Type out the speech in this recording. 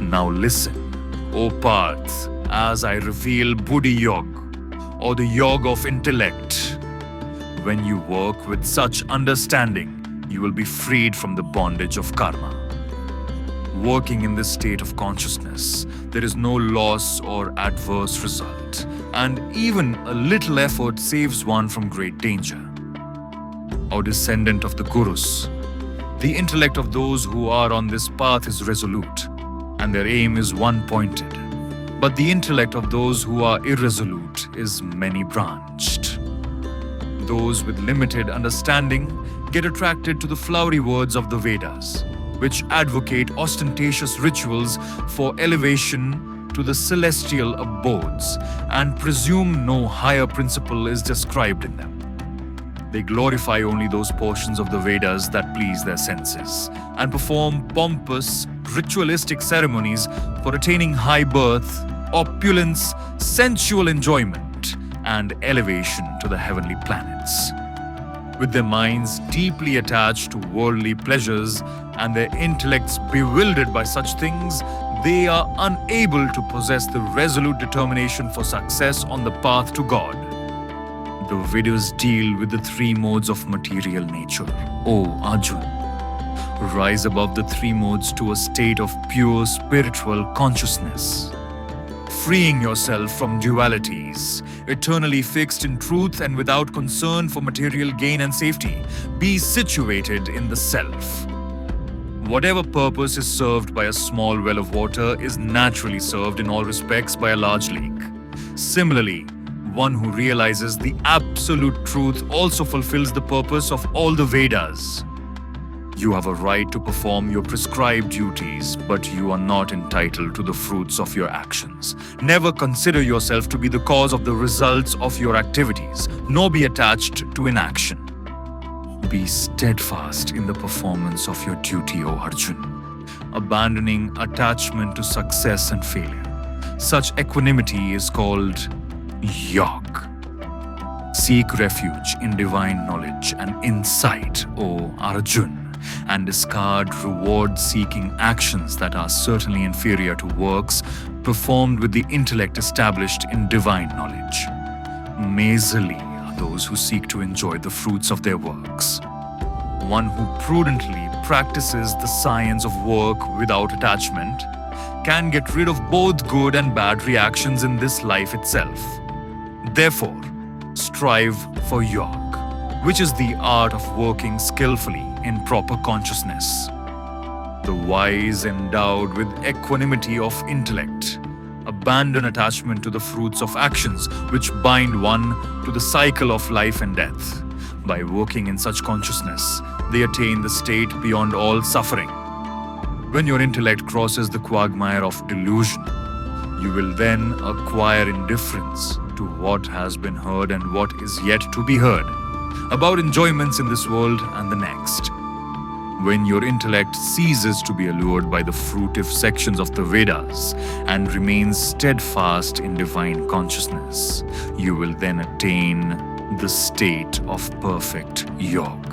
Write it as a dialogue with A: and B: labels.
A: Now listen, O Parth, as I reveal Buddhi Yoga, or the yoga of intellect. When you work with such understanding, you will be freed from the bondage of karma. Working in this state of consciousness, there is no loss or adverse result, and even a little effort saves one from great danger. O descendant of the Gurus, the intellect of those who are on this path is resolute, and their aim is one-pointed. But the intellect of those who are irresolute is many-branched. Those with limited understanding get attracted to the flowery words of the Vedas, which advocate ostentatious rituals for elevation to the celestial abodes and presume no higher principle is described in them. They glorify only those portions of the Vedas that please their senses and perform pompous, ritualistic ceremonies for attaining high birth, opulence, sensual enjoyment, and elevation to the heavenly planets. With their minds deeply attached to worldly pleasures and their intellects bewildered by such things, they are unable to possess the resolute determination for success on the path to God. The Vedas deal with the three modes of material nature. O Arjun, rise above the three modes to a state of pure spiritual consciousness, freeing yourself from dualities, eternally fixed in truth and without concern for material gain and safety. Be situated in the self. Whatever purpose is served by a small well of water is naturally served in all respects by a large lake. Similarly, one who realizes the absolute truth also fulfills the purpose of all the Vedas. You have a right to perform your prescribed duties, but you are not entitled to the fruits of your actions. Never consider yourself to be the cause of the results of your activities, nor be attached to inaction. Be steadfast in the performance of your duty, O Arjun, abandoning attachment to success and failure. Such equanimity is called Yoga. Seek refuge in divine knowledge and insight, O Arjun, and discard reward-seeking actions that are certainly inferior to works performed with the intellect established in divine knowledge. Miserly are those who seek to enjoy the fruits of their works. One who prudently practices the science of work without attachment can get rid of both good and bad reactions in this life itself. Therefore, strive for yoga, which is the art of working skillfully in proper consciousness. The wise, endowed with equanimity of intellect, abandon attachment to the fruits of actions which bind one to the cycle of life and death. By working in such consciousness, they attain the state beyond all suffering. When your intellect crosses the quagmire of delusion, you will then acquire indifference to what has been heard and what is yet to be heard, about enjoyments in this world and the next. When your intellect ceases to be allured by the fruitive sections of the Vedas and remains steadfast in divine consciousness, you will then attain the state of perfect yoga.